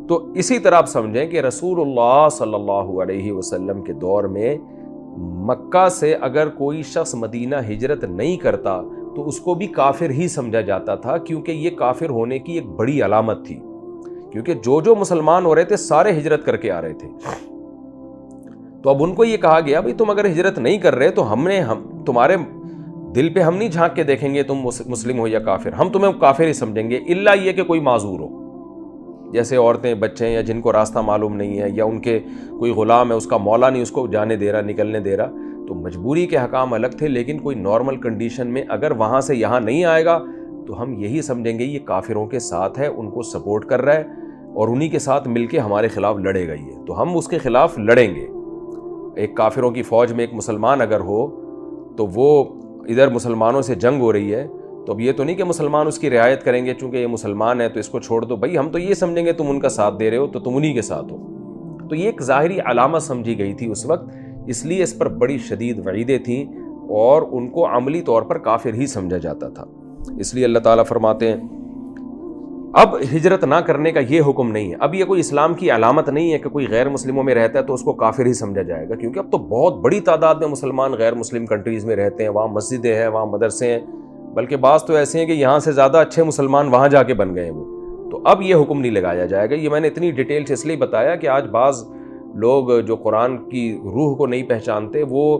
تو اسی طرح آپ سمجھیں کہ رسول اللہ صلی اللہ علیہ وسلم کے دور میں مکہ سے اگر کوئی شخص مدینہ ہجرت نہیں کرتا تو اس کو بھی کافر ہی سمجھا جاتا تھا، کیونکہ یہ کافر ہونے کی ایک بڑی علامت تھی، کیونکہ جو مسلمان ہو رہے تھے سارے ہجرت کر کے آ رہے تھے۔ تو اب ان کو یہ کہا گیا بھئی تم اگر ہجرت نہیں کر رہے تو ہم تمہارے دل پہ ہم نہیں جھانک کے دیکھیں گے تم مسلم ہو یا کافر، ہم تمہیں کافر ہی سمجھیں گے، الا یہ کہ کوئی معذور ہو، جیسے عورتیں، بچے ہیں، یا جن کو راستہ معلوم نہیں ہے، یا ان کے کوئی غلام ہے، اس کا مولا نہیں اس کو جانے دے رہا، نکلنے دے رہا، تو مجبوری کے حکام الگ تھے، لیکن کوئی نارمل کنڈیشن میں اگر وہاں سے یہاں نہیں آئے گا تو ہم یہی سمجھیں گے یہ کافروں کے ساتھ ہے، ان کو سپورٹ کر رہا ہے اور انہی کے ساتھ مل کے ہمارے خلاف لڑے گا، یہ تو ہم اس کے خلاف لڑیں گے۔ ایک کافروں کی فوج میں ایک مسلمان اگر ہو تو وہ ادھر مسلمانوں سے جنگ ہو رہی ہے، تو اب یہ تو نہیں کہ مسلمان اس کی رعایت کریں گے چونکہ یہ مسلمان ہے تو اس کو چھوڑ دو، بھائی ہم تو یہ سمجھیں گے تم ان کا ساتھ دے رہے ہو تو تم انہی کے ساتھ ہو۔ تو یہ ایک ظاہری علامت سمجھی گئی تھی اس وقت، اس لیے اس پر بڑی شدید وعیدیں تھیں اور ان کو عملی طور پر کافر ہی سمجھا جاتا تھا۔ اس لیے اللہ تعالیٰ فرماتے ہیں اب ہجرت نہ کرنے کا یہ حکم نہیں ہے، اب یہ کوئی اسلام کی علامت نہیں ہے کہ کوئی غیر مسلموں میں رہتا ہے تو اس کو کافر ہی سمجھا جائے گا، کیونکہ اب تو بہت بڑی تعداد میں مسلمان غیر مسلم کنٹریز میں رہتے ہیں، وہاں مسجدیں ہیں، وہاں مدرسے ہیں، بلکہ بعض تو ایسے ہیں کہ یہاں سے زیادہ اچھے مسلمان وہاں جا کے بن گئے ہیں وہ، تو اب یہ حکم نہیں لگایا جائے گا۔ یہ میں نے اتنی ڈیٹیل سے اس لیے بتایا کہ آج بعض لوگ جو قرآن کی روح کو نہیں پہچانتے وہ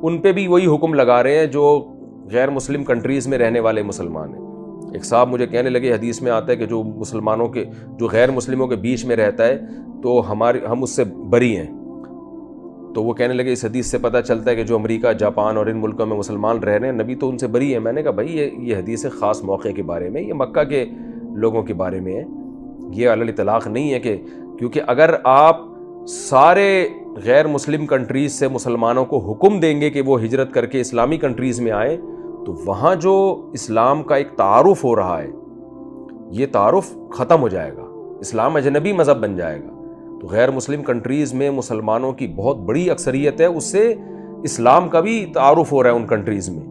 ان پہ بھی وہی حکم لگا رہے ہیں جو غیر مسلم کنٹریز میں رہنے والے مسلمان ہیں۔ ایک صاحب مجھے کہنے لگے حدیث میں آتا ہے کہ جو مسلمانوں کے جو غیر مسلموں کے بیچ میں رہتا ہے تو ہم اس سے بری ہیں، تو وہ کہنے لگے اس حدیث سے پتہ چلتا ہے کہ جو امریکہ، جاپان اور ان ملکوں میں مسلمان رہ رہے ہیں نبی تو ان سے بری ہے۔ میں نے کہا بھائی یہ حدیث خاص موقع کے بارے میں، یہ مکہ کے لوگوں کے بارے میں ہے، یہ علی الاطلاق نہیں ہے کہ کیونکہ اگر آپ سارے غیر مسلم کنٹریز سے مسلمانوں کو حکم دیں گے کہ وہ ہجرت کر کے اسلامی کنٹریز میں آئیں تو وہاں جو اسلام کا ایک تعارف ہو رہا ہے یہ تعارف ختم ہو جائے گا، اسلام اجنبی مذہب بن جائے گا۔ تو غیر مسلم کنٹریز میں مسلمانوں کی بہت بڑی اکثریت ہے، اس سے اسلام کا بھی تعارف ہو رہا ہے ان کنٹریز میں،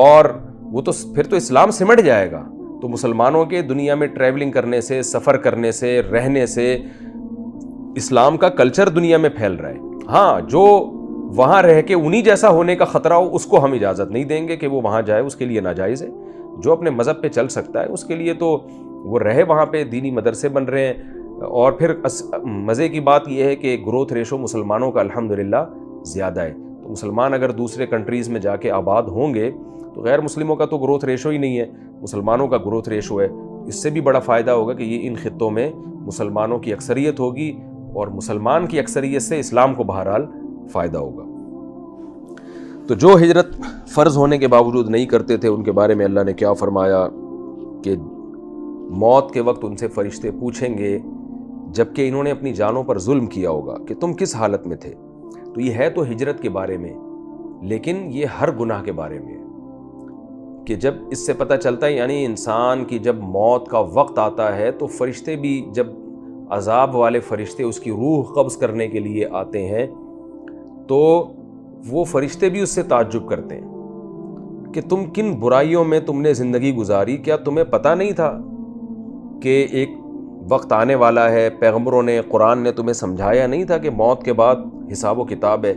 اور وہ تو پھر تو اسلام سمٹ جائے گا۔ تو مسلمانوں کے دنیا میں ٹریولنگ کرنے سے، سفر کرنے سے، رہنے سے اسلام کا کلچر دنیا میں پھیل رہا ہے۔ ہاں جو وہاں رہ کے انہی جیسا ہونے کا خطرہ ہو اس کو ہم اجازت نہیں دیں گے کہ وہ وہاں جائے، اس کے لیے ناجائز ہے۔ جو اپنے مذہب پہ چل سکتا ہے اس کے لیے تو وہ رہے، وہاں پہ دینی مدرسے بن رہے ہیں۔ اور پھر مزے کی بات یہ ہے کہ گروتھ ریشو مسلمانوں کا الحمدللہ زیادہ ہے، تو مسلمان اگر دوسرے کنٹریز میں جا کے آباد ہوں گے تو غیر مسلموں کا تو گروتھ ریشو ہی نہیں ہے، مسلمانوں کا گروتھ ریشو ہے۔ اس سے بھی بڑا فائدہ ہوگا کہ یہ ان خطوں میں مسلمانوں کی اکثریت ہوگی اور مسلمان کی اکثریت سے اسلام کو بہرحال فائدہ ہوگا۔ تو جو ہجرت فرض ہونے کے باوجود نہیں کرتے تھے ان کے بارے میں اللہ نے کیا فرمایا کہ موت کے وقت ان سے فرشتے پوچھیں گے جبکہ انہوں نے اپنی جانوں پر ظلم کیا ہوگا کہ تم کس حالت میں تھے۔ تو یہ ہے تو ہجرت کے بارے میں، لیکن یہ ہر گناہ کے بارے میں ہے کہ جب اس سے پتہ چلتا ہے، یعنی انسان کی جب موت کا وقت آتا ہے تو فرشتے بھی، جب عذاب والے فرشتے اس کی روح قبض کرنے کے لیے آتے ہیں تو وہ فرشتے بھی اس سے تعجب کرتے ہیں کہ تم کن برائیوں میں تم نے زندگی گزاری، کیا تمہیں پتہ نہیں تھا کہ ایک وقت آنے والا ہے، پیغمبروں نے، قرآن نے تمہیں سمجھایا نہیں تھا کہ موت کے بعد حساب و کتاب ہے۔